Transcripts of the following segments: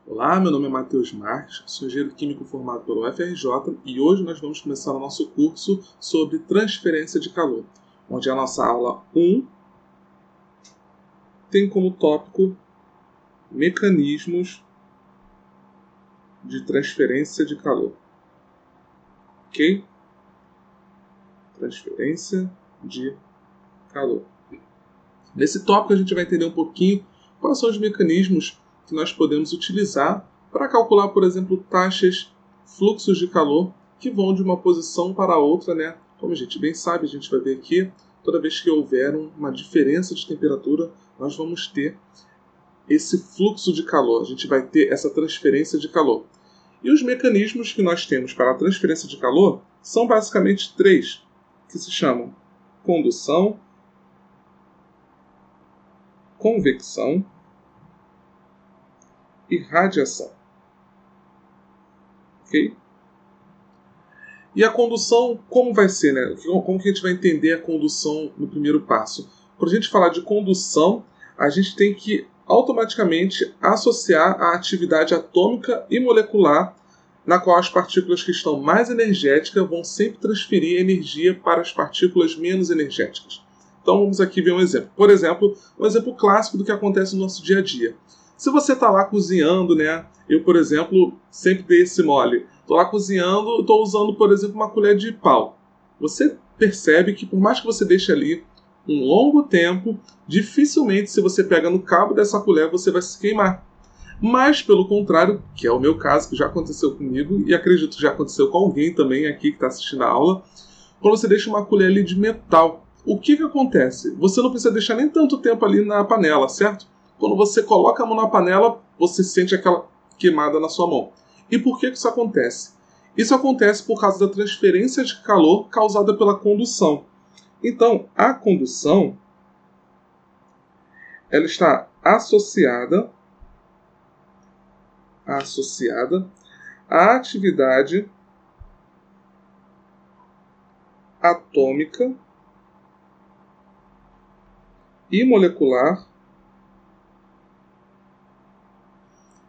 Olá, meu nome é Matheus Marques, sou engenheiro químico formado pelo UFRJ e hoje nós vamos começar o nosso curso sobre transferência de calor, onde a nossa aula 1 tem como tópico mecanismos de transferência de calor. Ok? Transferência de calor. Nesse tópico a gente vai entender um pouquinho quais são os mecanismos que nós podemos utilizar para calcular, por exemplo, taxas, fluxos de calor que vão de uma posição para outra, né? Como a gente bem sabe, a gente vai ver aqui, toda vez que houver uma diferença de temperatura, nós vamos ter esse fluxo de calor, a gente vai ter essa transferência de calor. E os mecanismos que nós temos para a transferência de calor são basicamente três, que se chamam condução, convecção e radiação. Ok? E a condução, como vai ser, né? Como que a gente vai entender a condução no primeiro passo? Para a gente falar de condução, a gente tem que automaticamente associar a atividade atômica e molecular, na qual as partículas que estão mais energéticas vão sempre transferir energia para as partículas menos energéticas. Então vamos aqui ver um exemplo. Por exemplo, um exemplo clássico do que acontece no nosso dia a dia. Se você está lá cozinhando, né? Eu, por exemplo, sempre dei esse mole. Estou lá cozinhando, estou usando, por exemplo, uma colher de pau. Você percebe que por mais que você deixe ali um longo tempo, dificilmente se você pega no cabo dessa colher você vai se queimar. Mas, pelo contrário, que é o meu caso, que já aconteceu comigo, e acredito que já aconteceu com alguém também aqui que está assistindo a aula, quando você deixa uma colher ali de metal, o que acontece? Você não precisa deixar nem tanto tempo ali na panela, certo? Quando você coloca a mão na panela, você sente aquela queimada na sua mão. E por que isso acontece? Isso acontece por causa da transferência de calor causada pela condução. Então, a condução ela está associada à atividade atômica e molecular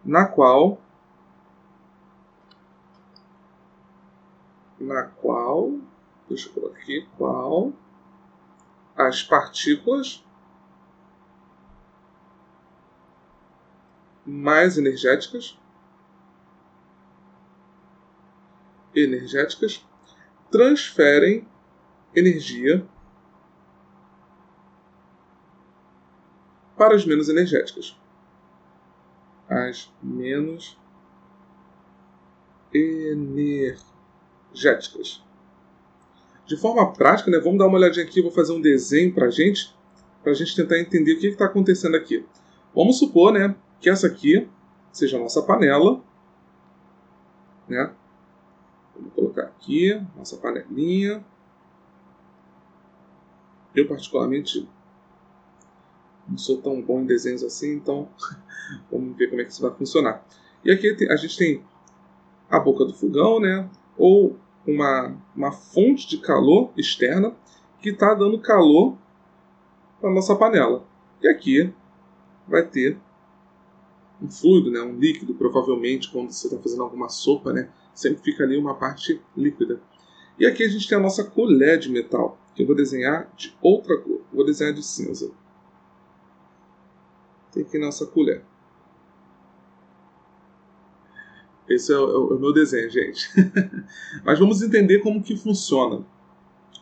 na qual deixa eu colocar aqui, qual as partículas mais energéticas transferem energia para as menos energéticas. As menos energéticas. De forma prática, né, vamos dar uma olhadinha aqui, vou fazer um desenho para a gente tentar entender o que está acontecendo aqui. Vamos supor, né, que essa aqui seja a nossa panela, né? Vamos colocar aqui nossa panelinha. Eu particularmente não sou tão bom em desenhos assim, então vamos ver como é que isso vai funcionar. E aqui a gente tem a boca do fogão, né? Ou uma fonte de calor externa que está dando calor para a nossa panela. E aqui vai ter um fluido, né? Um líquido, provavelmente, quando você está fazendo alguma sopa, né? Sempre fica ali uma parte líquida. E aqui a gente tem a nossa colher de metal, que eu vou desenhar de outra cor. Vou desenhar de cinza. Tem aqui nossa colher. Esse é o meu desenho, gente. Mas vamos entender como que funciona.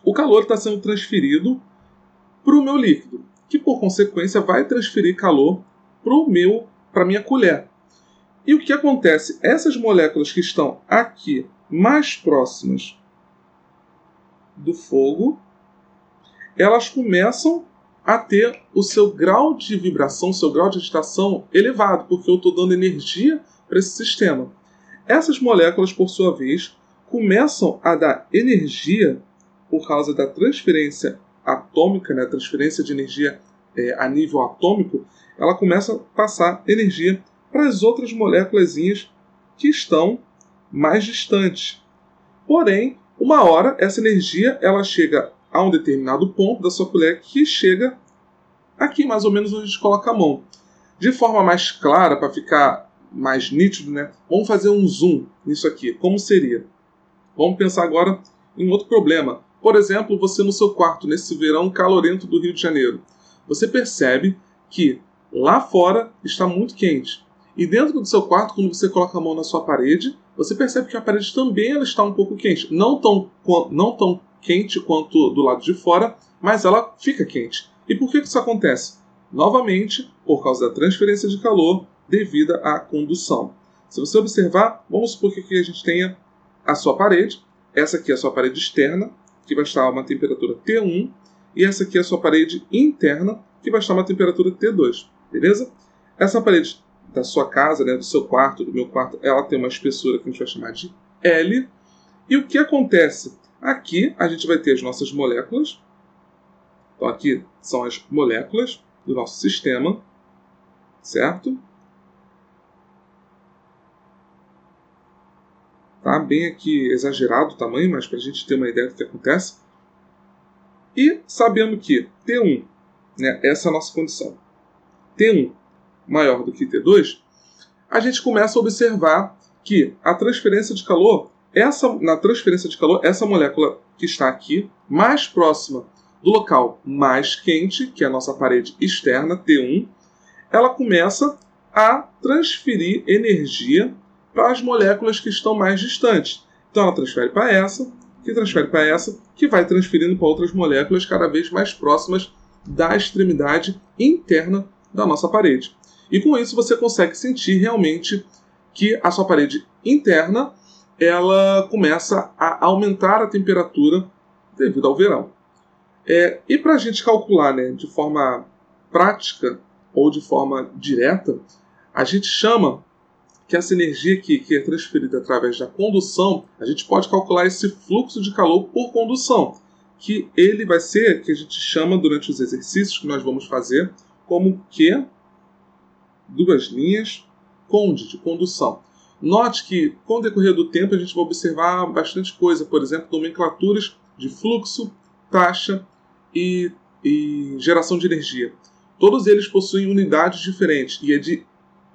O calor está sendo transferido para o meu líquido, que por consequência vai transferir calor para a minha colher. E o que acontece? Essas moléculas que estão aqui mais próximas do fogo, elas começam a ter o seu grau de vibração, o seu grau de agitação elevado, porque eu estou dando energia para esse sistema. Essas moléculas, por sua vez, começam a dar energia por causa da transferência atômica, né, transferência de energia a nível atômico, ela começa a passar energia para as outras moléculas que estão mais distantes. Porém, uma hora, essa energia ela chega a um determinado ponto da sua colher que chega aqui, mais ou menos onde a gente coloca a mão. De forma mais clara, para ficar mais nítido, né? Vamos fazer um zoom nisso aqui. Como seria? Vamos pensar agora em outro problema. Por exemplo, você no seu quarto, nesse verão calorento do Rio de Janeiro. Você percebe que lá fora está muito quente. E dentro do seu quarto, quando você coloca a mão na sua parede, você percebe que a parede também ela está um pouco quente. Não tão quente quanto do lado de fora, mas ela fica quente. E por que isso acontece? Novamente, por causa da transferência de calor devida à condução. Se você observar, vamos supor que aqui a gente tenha a sua parede. Essa aqui é a sua parede externa, que vai estar a uma temperatura T1. E essa aqui é a sua parede interna, que vai estar a uma temperatura T2. Beleza? Essa parede da sua casa, né, do seu quarto, do meu quarto, ela tem uma espessura que a gente vai chamar de L. E o que acontece? Aqui a gente vai ter as nossas moléculas. Então aqui são as moléculas do nosso sistema, certo? Tá bem aqui exagerado o tamanho, mas para a gente ter uma ideia do que acontece. E sabendo que T1, né, essa é a nossa condição, T1 maior do que T2, a gente começa a observar que a transferência de calor, na transferência de calor, essa molécula que está aqui, mais próxima do local mais quente, que é a nossa parede externa, T1, ela começa a transferir energia para as moléculas que estão mais distantes. Então ela transfere para essa, que vai transferindo para outras moléculas cada vez mais próximas da extremidade interna da nossa parede. E com isso você consegue sentir realmente que a sua parede interna ela começa a aumentar a temperatura devido ao verão. E para a gente calcular, né, de forma prática ou de forma direta, a gente chama que essa energia que é transferida através da condução, a gente pode calcular esse fluxo de calor por condução, que ele vai ser, que a gente chama durante os exercícios que nós vamos fazer, como Q, duas linhas, conde, de condução. Note que, com o decorrer do tempo, a gente vai observar bastante coisa, por exemplo, nomenclaturas de fluxo, taxa e geração de energia. Todos eles possuem unidades diferentes e é de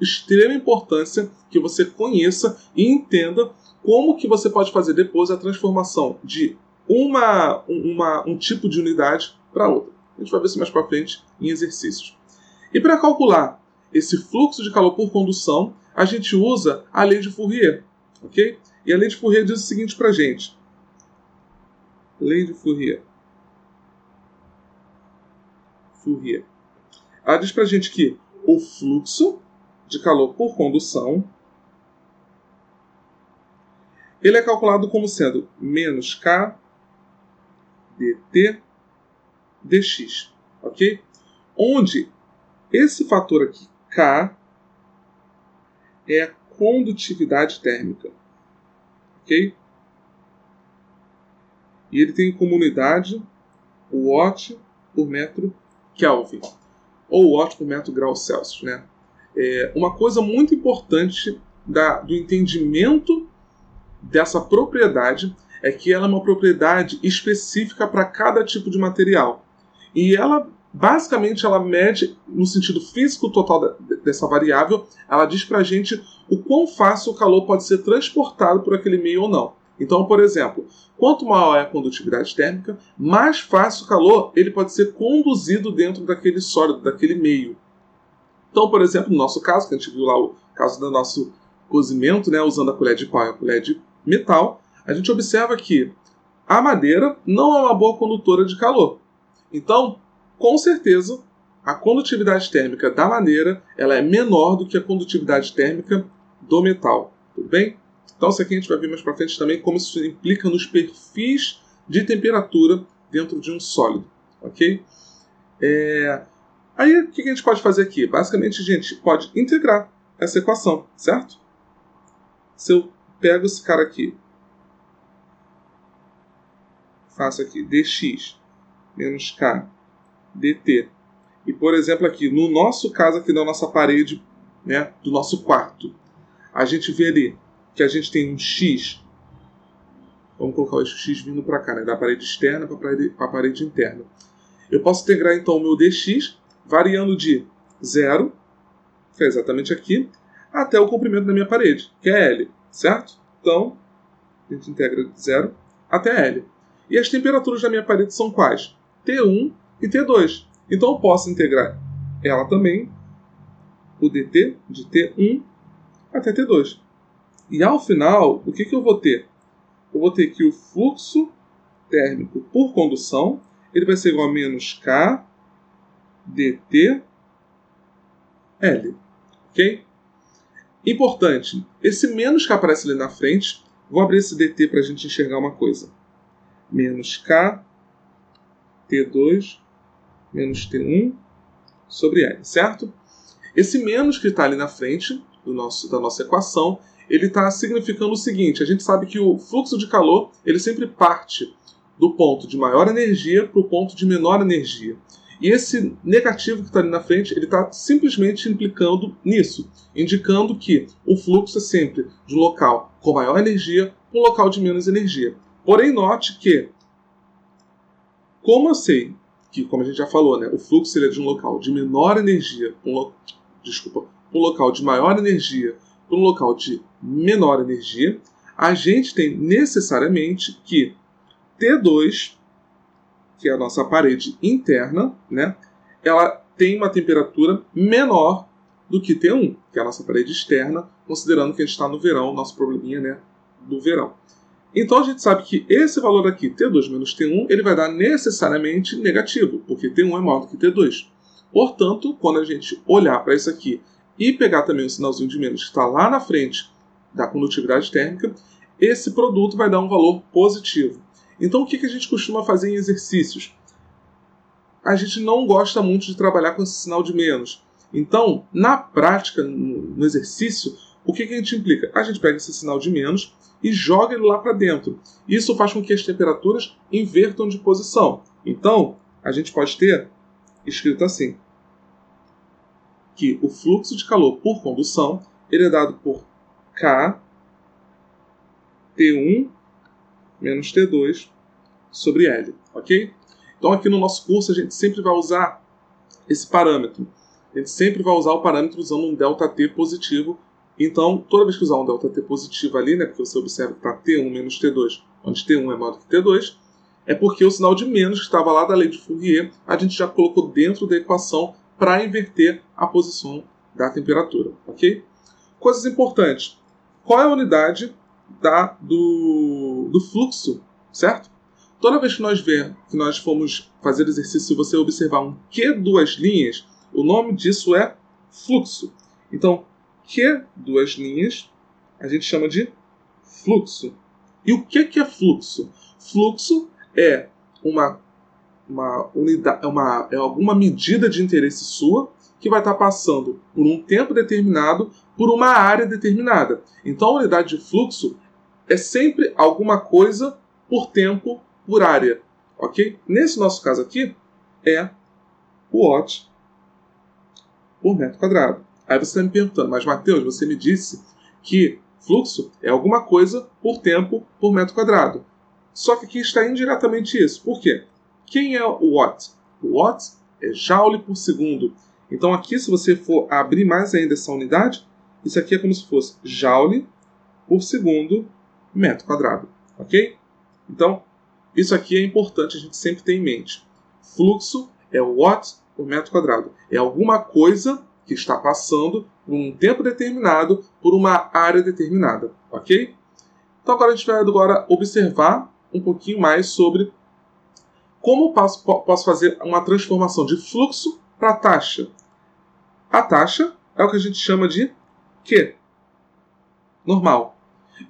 extrema importância que você conheça e entenda como que você pode fazer depois a transformação de um tipo de unidade para outra. A gente vai ver isso mais para frente em exercícios. E para calcular esse fluxo de calor por condução, a gente usa a lei de Fourier, ok? E a lei de Fourier diz o seguinte para a gente. Lei de Fourier. Ela diz para a gente que o fluxo de calor por condução ele é calculado como sendo menos K dt dx, ok? Onde esse fator aqui, K, é a condutividade térmica, ok? E ele tem como unidade o watt por metro Kelvin, ou watt por metro grau Celsius, né? Uma coisa muito importante do entendimento dessa propriedade é que ela é uma propriedade específica para cada tipo de material. E ela, basicamente, ela mede, no sentido físico total dessa variável, ela diz para a gente o quão fácil o calor pode ser transportado por aquele meio ou não. Então, por exemplo, quanto maior é a condutividade térmica, mais fácil o calor ele pode ser conduzido dentro daquele sólido, daquele meio. Então, por exemplo, no nosso caso, que a gente viu lá o caso do nosso cozimento, né, usando a colher de pau e a colher de metal, a gente observa que a madeira não é uma boa condutora de calor. Então, com certeza, a condutividade térmica da madeira ela é menor do que a condutividade térmica do metal. Tudo bem? Então, isso aqui a gente vai ver mais para frente também como isso implica nos perfis de temperatura dentro de um sólido. Ok? Aí, o que a gente pode fazer aqui? Basicamente, a gente pode integrar essa equação, certo? Se eu pego esse cara aqui, faço aqui dx menos k dt, e, por exemplo, aqui, no nosso caso aqui da nossa parede, né, do nosso quarto, a gente vê ali que a gente tem um x, vamos colocar o x vindo para cá, né, da parede externa para a parede interna. Eu posso integrar, então, o meu dx, variando de 0, que é exatamente aqui, até o comprimento da minha parede, que é L, certo? Então, a gente integra de 0 até L. E as temperaturas da minha parede são quais? T1 e T2. Então eu posso integrar ela também, o dt, de T1 até T2. E ao final, o que eu vou ter? Eu vou ter que o fluxo térmico por condução ele vai ser igual a menos K dt L. Ok? Importante, esse menos que aparece ali na frente, vou abrir esse dt para a gente enxergar uma coisa. Menos K T2 menos T1 sobre L, certo? Esse menos que está ali na frente da nossa equação, ele está significando o seguinte: a gente sabe que o fluxo de calor ele sempre parte do ponto de maior energia para o ponto de menor energia. E esse negativo que está ali na frente, ele está simplesmente implicando nisso, indicando que o fluxo é sempre de um local com maior energia para um local de menos energia. Porém, note que, como eu sei que, como a gente já falou, né, o fluxo ele é de um local de menor energia para um local de maior energia para um local de menor energia, a gente tem necessariamente que T2, que é a nossa parede interna, né, ela tem uma temperatura menor do que T1, que é a nossa parede externa, considerando que a gente está no verão, nosso probleminha, né, do verão. Então a gente sabe que esse valor aqui, T2 menos T1, ele vai dar necessariamente negativo, porque T1 é maior do que T2. Portanto, quando a gente olhar para isso aqui e pegar também o sinalzinho de menos que está lá na frente da condutividade térmica, esse produto vai dar um valor positivo. Então o que a gente costuma fazer em exercícios? A gente não gosta muito de trabalhar com esse sinal de menos. Então, na prática, no exercício, o que a gente implica? A gente pega esse sinal de menos e joga ele lá para dentro. Isso faz com que as temperaturas invertam de posição. Então, a gente pode ter escrito assim, que o fluxo de calor por condução ele é dado por K T1 menos T2 sobre L, ok? Então aqui no nosso curso a gente sempre vai usar esse parâmetro. A gente sempre vai usar o parâmetro usando um ΔT positivo. Então, toda vez que usar um ΔT positivo ali, né, porque você observa que está T1 menos T2, onde T1 é maior do que T2, é porque o sinal de menos que estava lá da lei de Fourier, a gente já colocou dentro da equação para inverter a posição da temperatura, ok? Coisas importantes. Qual é a unidade do fluxo, certo? Toda vez que nós formos fazer exercício, se você observar um Q duas linhas, o nome disso é fluxo. Então, Q duas linhas, a gente chama de fluxo. E o que é fluxo? Fluxo é uma unidade, é alguma medida de interesse sua que vai estar passando por um tempo determinado, por uma área determinada. Então, a unidade de fluxo é sempre alguma coisa por tempo, por área. Ok? Nesse nosso caso aqui, é watt por metro quadrado. Aí você está me perguntando, mas Matheus, você me disse que fluxo é alguma coisa por tempo, por metro quadrado. Só que aqui está indiretamente isso. Por quê? Quem é o watt? O watt é joule por segundo. Então aqui, se você for abrir mais ainda essa unidade, isso aqui é como se fosse joule por segundo metro quadrado. Ok? Então, isso aqui é importante a gente sempre ter em mente. Fluxo é watt por metro quadrado. É alguma coisa que está passando por um tempo determinado, por uma área determinada. Ok? Então agora a gente vai observar um pouquinho mais sobre como posso fazer uma transformação de fluxo para taxa. A taxa é o que a gente chama de Q, normal.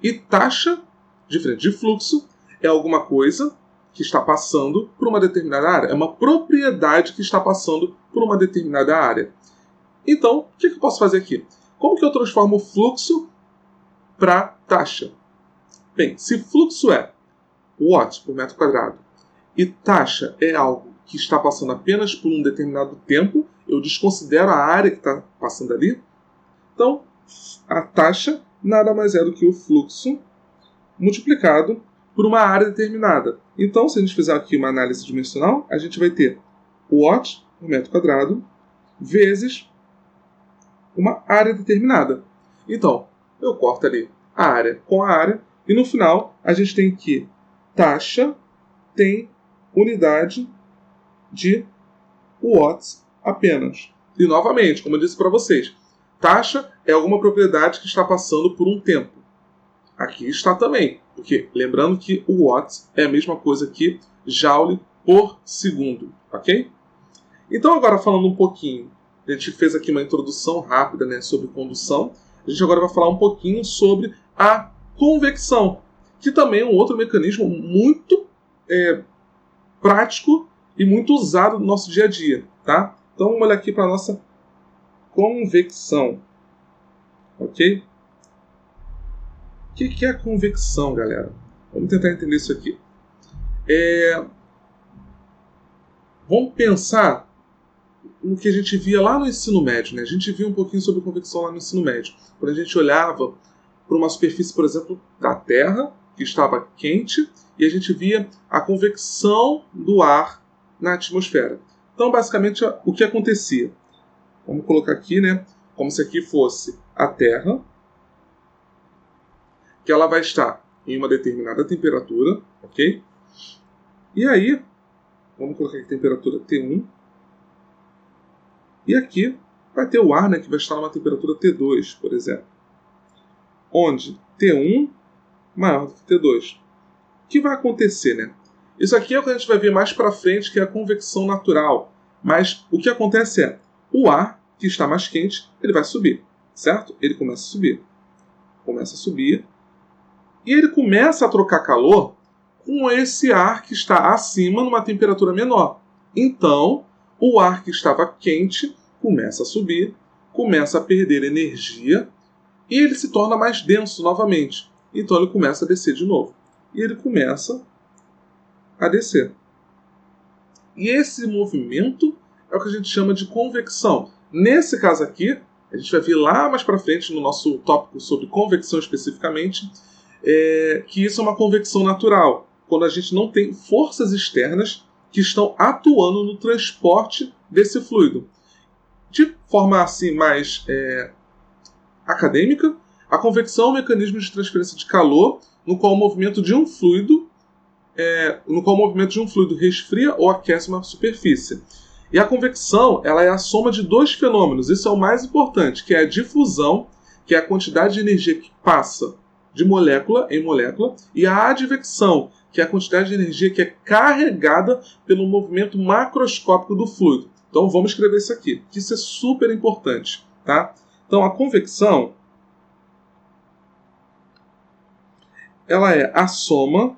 E taxa, diferente de fluxo, é alguma coisa que está passando por uma determinada área. É uma propriedade que está passando por uma determinada área. Então, o que eu posso fazer aqui? Como que eu transformo o fluxo para taxa? Bem, se fluxo é watt por metro quadrado e taxa é algo que está passando apenas por um determinado tempo, eu desconsidero a área que está passando ali. Então, a taxa nada mais é do que o fluxo multiplicado por uma área determinada. Então, se a gente fizer aqui uma análise dimensional, a gente vai ter watt por metro quadrado vezes uma área determinada. Então, eu corto ali a área com a área, e no final a gente tem que taxa tem unidade de watts apenas. E novamente, como eu disse para vocês, taxa é alguma propriedade que está passando por um tempo. Aqui está também, porque lembrando que o watts é a mesma coisa que joule por segundo, ok? Então agora falando um pouquinho, a gente fez aqui uma introdução rápida, né, sobre condução. A gente agora vai falar um pouquinho sobre a convecção, que também é um outro mecanismo muito prático e muito usado no nosso dia a dia, tá? Então vamos olhar aqui para a nossa convecção, ok? O que é a convecção, galera? Vamos tentar entender isso aqui. Vamos pensar no que a gente via lá no ensino médio, né? A gente via um pouquinho sobre convecção lá no ensino médio. Quando a gente olhava para uma superfície, por exemplo, da Terra, que estava quente, e a gente via a convecção do ar na atmosfera. Então, basicamente, o que acontecia? Vamos colocar aqui, né? Como se aqui fosse a Terra, que ela vai estar em uma determinada temperatura, ok? E aí, vamos colocar aqui temperatura T1. E aqui vai ter o ar, né, que vai estar numa temperatura T2, por exemplo. Onde T1 maior do que T2. O que vai acontecer, né? Isso aqui é o que a gente vai ver mais para frente, que é a convecção natural. Mas o que acontece é, o ar que está mais quente, ele vai subir, certo? Ele começa a subir. Começa a subir. E ele começa a trocar calor com esse ar que está acima numa temperatura menor. Então, o ar que estava quente começa a subir, começa a perder energia e ele se torna mais denso novamente. Então ele começa a descer de novo. E ele começa a descer. E esse movimento é o que a gente chama de convecção. Nesse caso aqui, a gente vai ver lá mais para frente no nosso tópico sobre convecção especificamente, que isso é uma convecção natural, quando a gente não tem forças externas que estão atuando no transporte desse fluido. De forma assim mais acadêmica, a convecção é um mecanismo de transferência de calor no qual o movimento de um fluido resfria ou aquece uma superfície. E a convecção, ela é a soma de dois fenômenos, isso é o mais importante, que é a difusão, que é a quantidade de energia que passa de molécula em molécula, e a advecção, que é a quantidade de energia que é carregada pelo movimento macroscópico do fluido. Então vamos escrever isso aqui, que isso é super importante, tá? Então a convecção, ela é a soma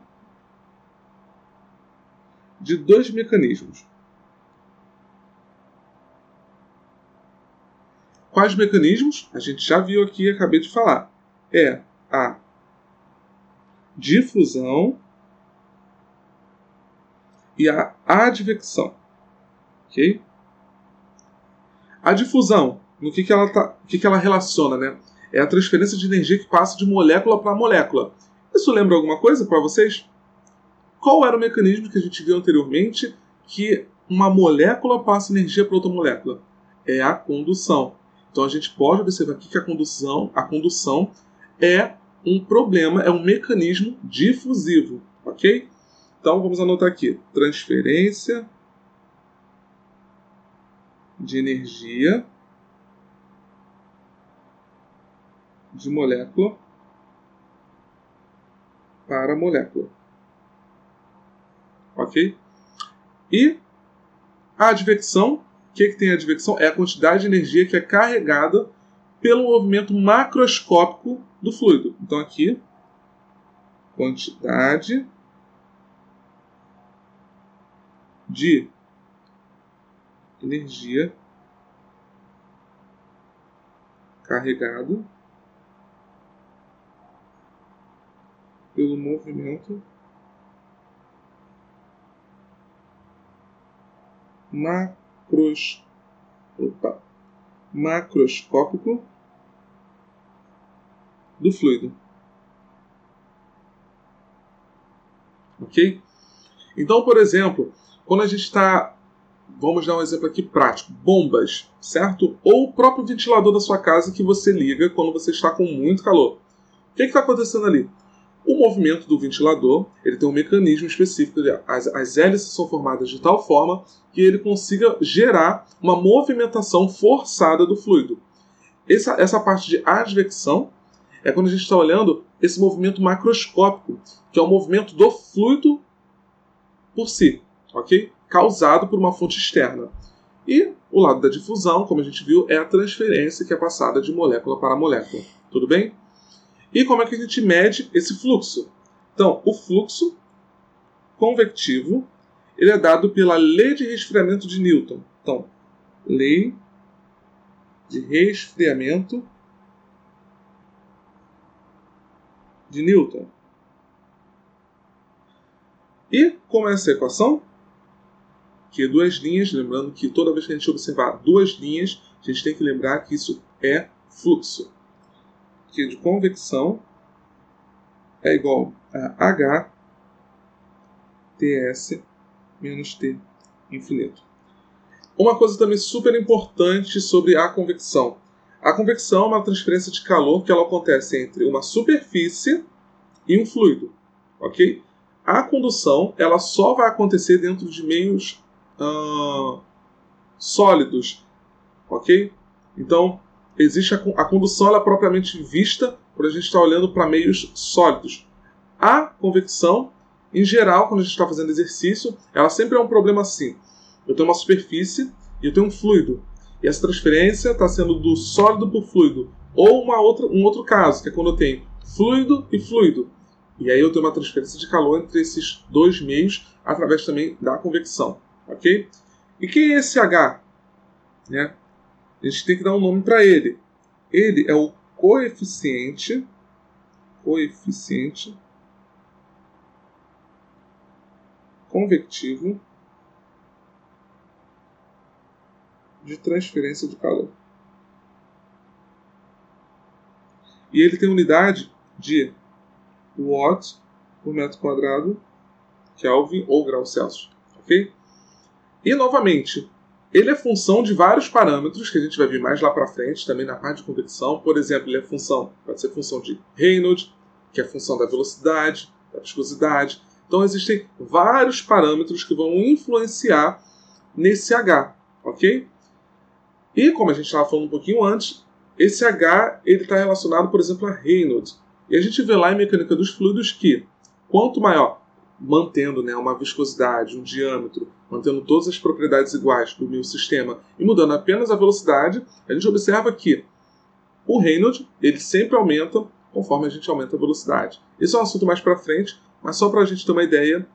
de dois mecanismos. Quais mecanismos? A gente já viu aqui, acabei de falar. É a difusão e a advecção. Ok? A difusão, no que ela relaciona, né? É a transferência de energia que passa de molécula para molécula. Isso lembra alguma coisa para vocês? Qual era o mecanismo que a gente viu anteriormente que uma molécula passa energia para outra molécula? É a condução. Então a gente pode observar aqui que a condução é um problema, é um mecanismo difusivo, ok? Então vamos anotar aqui, transferência de energia de molécula para molécula, ok? E a advecção, o que tem a advecção? É a quantidade de energia que é carregada pelo movimento macroscópico do fluido. Então aqui, quantidade de energia carregado pelo movimento macroscópico do fluido. Ok? Então, por exemplo, quando a gente está vamos dar um exemplo aqui prático, bombas, certo? Ou o próprio ventilador da sua casa que você liga quando você está com muito calor. O que está acontecendo ali? O movimento do ventilador, ele tem um mecanismo específico, as hélices são formadas de tal forma que ele consiga gerar uma movimentação forçada do fluido. Essa parte de advecção é quando a gente está olhando esse movimento macroscópico, que é o movimento do fluido por si, ok? Causado por uma fonte externa. E o lado da difusão, como a gente viu, é a transferência que é passada de molécula para molécula. Tudo bem? E como é que a gente mede esse fluxo? Então, o fluxo convectivo ele é dado pela lei de resfriamento de Newton. Então, lei de resfriamento de Newton. E como é essa equação? Que duas linhas, lembrando que toda vez que a gente observar duas linhas, a gente tem que lembrar que isso é fluxo. Que de convecção é igual a H Ts menos T infinito. Uma coisa também super importante sobre a convecção. A convecção é uma transferência de calor que ela acontece entre uma superfície e um fluido, ok? A condução ela só vai acontecer dentro de meios sólidos, ok? Então, existe a condução ela é propriamente vista quando a gente está olhando para meios sólidos. A convecção, em geral, quando a gente está fazendo exercício, ela sempre é um problema assim. Eu tenho uma superfície e eu tenho um fluido. E essa transferência está sendo do sólido para o fluido. Ou um outro caso, que é quando eu tenho fluido e fluido. E aí eu tenho uma transferência de calor entre esses dois meios, através também da convecção. Ok? E quem é esse H? Né? A gente tem que dar um nome para ele. Ele é o coeficiente convectivo de transferência de calor. E ele tem unidade de watt por metro quadrado, Kelvin ou grau Celsius. Ok? E novamente, ele é função de vários parâmetros que a gente vai ver mais lá para frente, também na parte de convecção. Por exemplo, ele pode ser função de Reynolds, que é a função da velocidade, da viscosidade. Então existem vários parâmetros que vão influenciar nesse H, ok? E como a gente estava falando um pouquinho antes, esse H está relacionado, por exemplo, a Reynolds. E a gente vê lá em mecânica dos fluidos que quanto maior, mantendo uma viscosidade, um diâmetro, mantendo todas as propriedades iguais do meu sistema e mudando apenas a velocidade, a gente observa que o Reynolds ele sempre aumenta conforme a gente aumenta a velocidade. Isso é um assunto mais para frente, mas só para a gente ter uma ideia,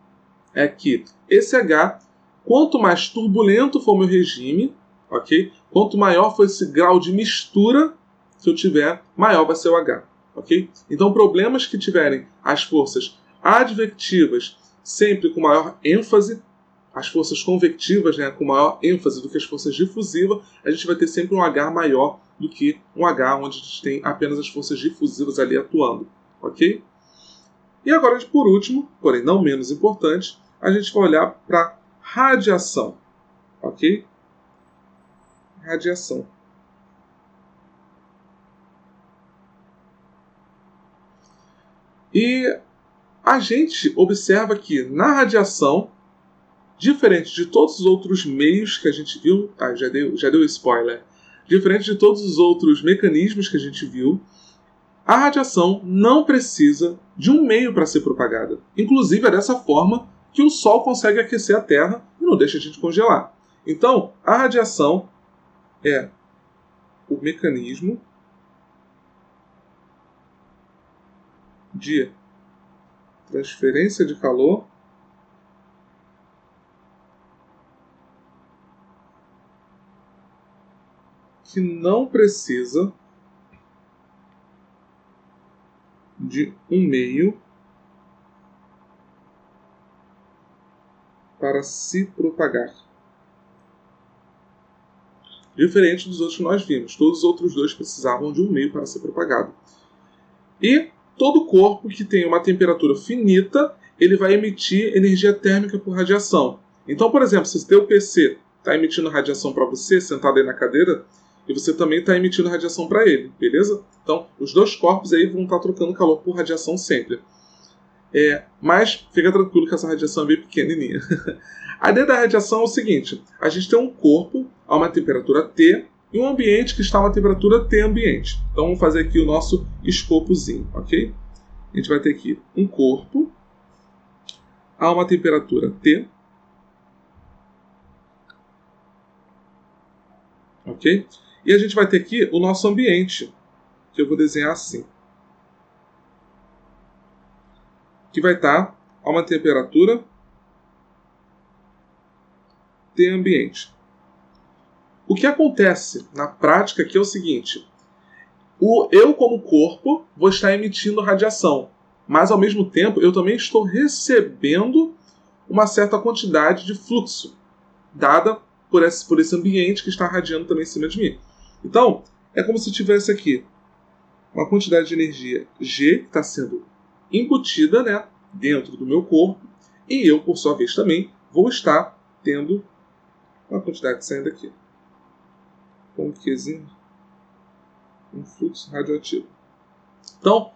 é que esse H, quanto mais turbulento for o meu regime, ok? Quanto maior for esse grau de mistura que eu tiver, maior vai ser o H. Okay? Então, problemas que tiverem as forças advectivas sempre com maior ênfase, as forças convectivas com maior ênfase do que as forças difusivas, a gente vai ter sempre um H maior do que um H onde a gente tem apenas as forças difusivas ali atuando. Ok? E agora, por último, porém não menos importante, a gente vai olhar para radiação. Ok? Radiação. E a gente observa que na radiação, diferente de todos os outros meios que a gente viu, já deu spoiler, diferente de todos os outros mecanismos que a gente viu, a radiação não precisa de um meio para ser propagada. Inclusive é dessa forma que o Sol consegue aquecer a Terra e não deixa a gente congelar. Então, a radiação é o mecanismo de transferência de calor que não precisa de um meio para se propagar. Diferente dos outros que nós vimos. Todos os outros dois precisavam de um meio para ser propagado. E todo corpo que tem uma temperatura finita, ele vai emitir energia térmica por radiação. Então, por exemplo, se o teu PC está emitindo radiação para você, sentado aí na cadeira, e você também está emitindo radiação para ele, beleza? Então, os dois corpos aí vão estar trocando calor por radiação sempre. Mas fica tranquilo que essa radiação é bem pequenininha. A ideia da radiação é o seguinte: a gente tem um corpo a uma temperatura T e um ambiente que está a uma temperatura T ambiente. Então vamos fazer aqui o nosso escopozinho, ok? A gente vai ter aqui um corpo a uma temperatura T, ok? E a gente vai ter aqui o nosso ambiente, que eu vou desenhar assim, que vai estar a uma temperatura T ambiente. O que acontece na prática aqui é o seguinte: eu como corpo vou estar emitindo radiação, mas ao mesmo tempo eu também estou recebendo uma certa quantidade de fluxo, dada por esse ambiente que está radiando também em cima de mim. Então, é como se tivesse aqui uma quantidade de energia G que está sendo embutida, né, dentro do meu corpo, e eu, por sua vez, também vou estar tendo uma quantidade saindo aqui. Com um Qzinho, um fluxo radioativo. Então,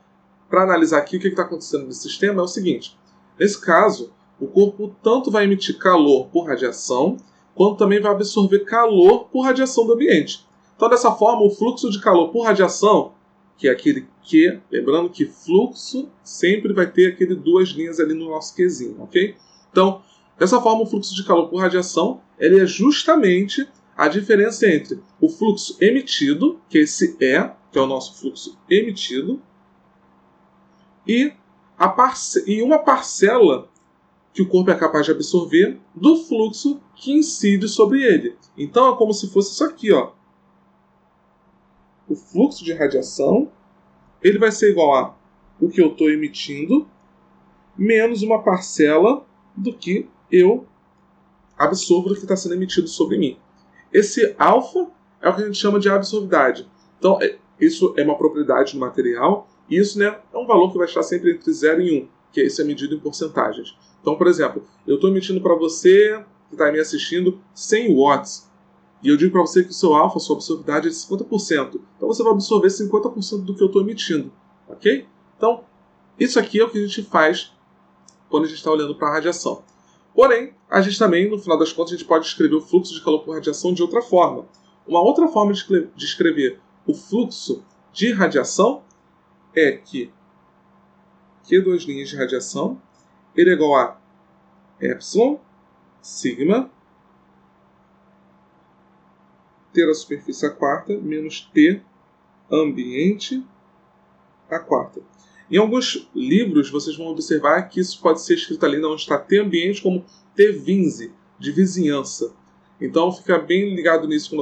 para analisar aqui o que está acontecendo nesse sistema é o seguinte: nesse caso, o corpo tanto vai emitir calor por radiação, quanto também vai absorver calor por radiação do ambiente. Então, dessa forma, o fluxo de calor por radiação, que é aquele Q, lembrando que fluxo sempre vai ter aquele duas linhas ali no nosso Qzinho, ok? Então, dessa forma, o fluxo de calor por radiação ele é justamente a diferença entre o fluxo emitido, que esse que é o nosso fluxo emitido, e uma parcela que o corpo é capaz de absorver do fluxo que incide sobre ele. Então é como se fosse isso aqui, ó. O fluxo de radiação ele vai ser igual a o que eu estou emitindo menos uma parcela do que eu absorvo do que está sendo emitido sobre mim. Esse alfa é o que a gente chama de absorvidade. Então, isso é uma propriedade do material, e isso, né, é um valor que vai estar sempre entre 0 e 1, que isso é medido em porcentagens. Então, por exemplo, eu estou emitindo para você, que está me assistindo, 100 watts, e eu digo para você que o seu alfa, a sua absorvidade é de 50%. Então você vai absorver 50% do que eu estou emitindo, ok? Então, isso aqui é o que a gente faz quando a gente está olhando para a radiação. Porém, a gente também, no final das contas, a gente pode escrever o fluxo de calor por radiação de outra forma. Uma outra forma de escrever o fluxo de radiação é que Q2' de radiação ele é igual a epsilon, sigma, T da superfície à quarta, menos T ambiente à quarta. Em alguns livros, vocês vão observar que isso pode ser escrito ali onde está T ambiente como T vinze, de vizinhança. Então, fica bem ligado nisso quando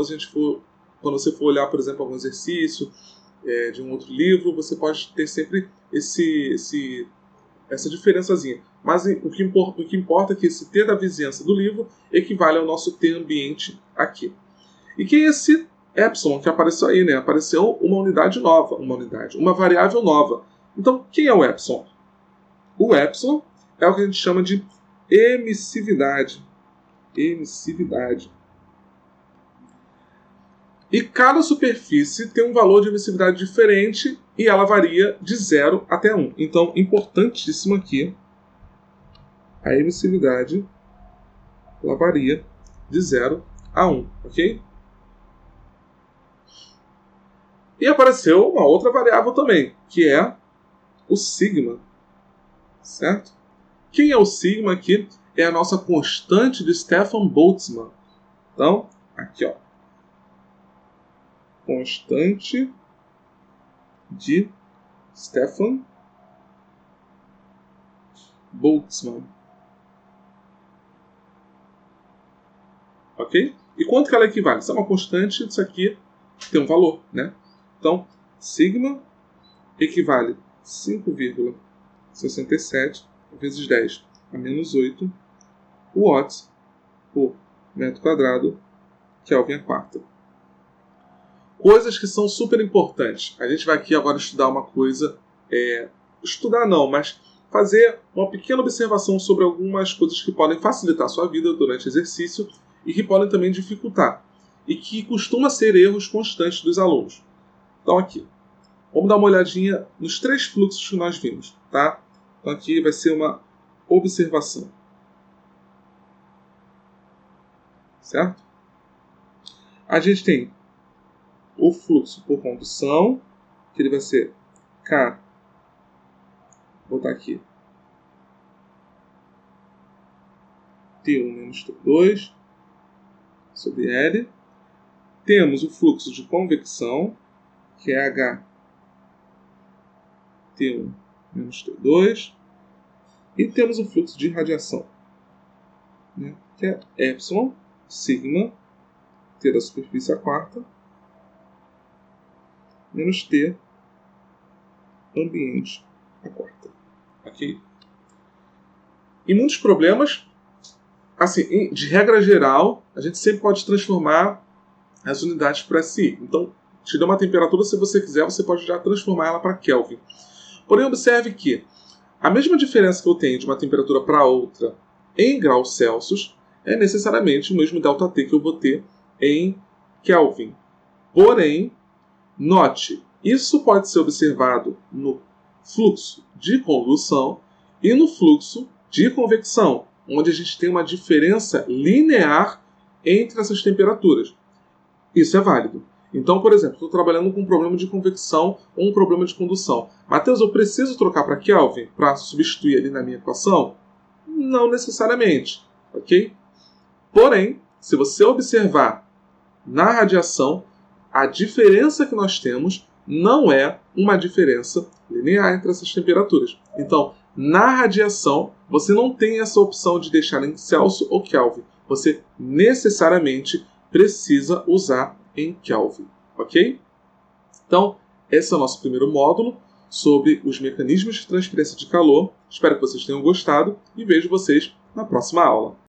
você for olhar, por exemplo, algum exercício de um outro livro, você pode ter sempre essa diferençazinha. Mas o que importa é que esse T da vizinhança do livro equivale ao nosso T ambiente aqui. E que esse epsilon que apareceu aí, né? Apareceu uma unidade nova, uma variável nova. Então, quem é o epsilon? O epsilon é o que a gente chama de emissividade. Emissividade. E cada superfície tem um valor de emissividade diferente e ela varia de 0 até 1. Então, importantíssimo aqui, a emissividade ela varia de 0 a 1, ok? E apareceu uma outra variável também, que é o sigma, certo? Quem é o sigma aqui? É a nossa constante de Stefan Boltzmann. Então, aqui, ó. Constante de Stefan Boltzmann. Ok? E quanto que ela equivale? Isso é uma constante, isso aqui tem um valor, né? Então, sigma equivale a 5,67 vezes 10 a menos 8 watts por metro quadrado, Kelvin à quarta. Coisas que são super importantes. A gente vai aqui agora estudar uma coisa, estudar não, mas fazer uma pequena observação sobre algumas coisas que podem facilitar a sua vida durante o exercício e que podem também dificultar, e que costuma ser erros constantes dos alunos. Então aqui, vamos dar uma olhadinha nos 3 fluxos que nós vimos, tá? Então aqui vai ser uma observação. Certo? A gente tem o fluxo por condução, que ele vai ser K, vou botar aqui, T1 menos T2 sobre L. Temos o fluxo de convecção, que é H, T1 menos T2. E temos o fluxo de radiação, né, que é epsilon, sigma, T da superfície a quarta, menos T ambiente a quarta. Ok? Em muitos problemas, assim, de regra geral, a gente sempre pode transformar as unidades para SI. Então, te dá uma temperatura, se você quiser, você pode já transformar ela para Kelvin. Porém, observe que a mesma diferença que eu tenho de uma temperatura para outra em graus Celsius é necessariamente o mesmo ΔT que eu vou ter em Kelvin. Porém, note, isso pode ser observado no fluxo de condução e no fluxo de convecção, onde a gente tem uma diferença linear entre essas temperaturas. Isso é válido. Então, por exemplo, estou trabalhando com um problema de convecção ou um problema de condução. Mateus, eu preciso trocar para Kelvin para substituir ali na minha equação? Não necessariamente, ok? Porém, se você observar na radiação, a diferença que nós temos não é uma diferença linear entre essas temperaturas. Então, na radiação, você não tem essa opção de deixar em Celsius ou Kelvin. Você necessariamente precisa usar em Kelvin, ok? Então, esse é o nosso primeiro módulo sobre os mecanismos de transferência de calor. Espero que vocês tenham gostado e vejo vocês na próxima aula.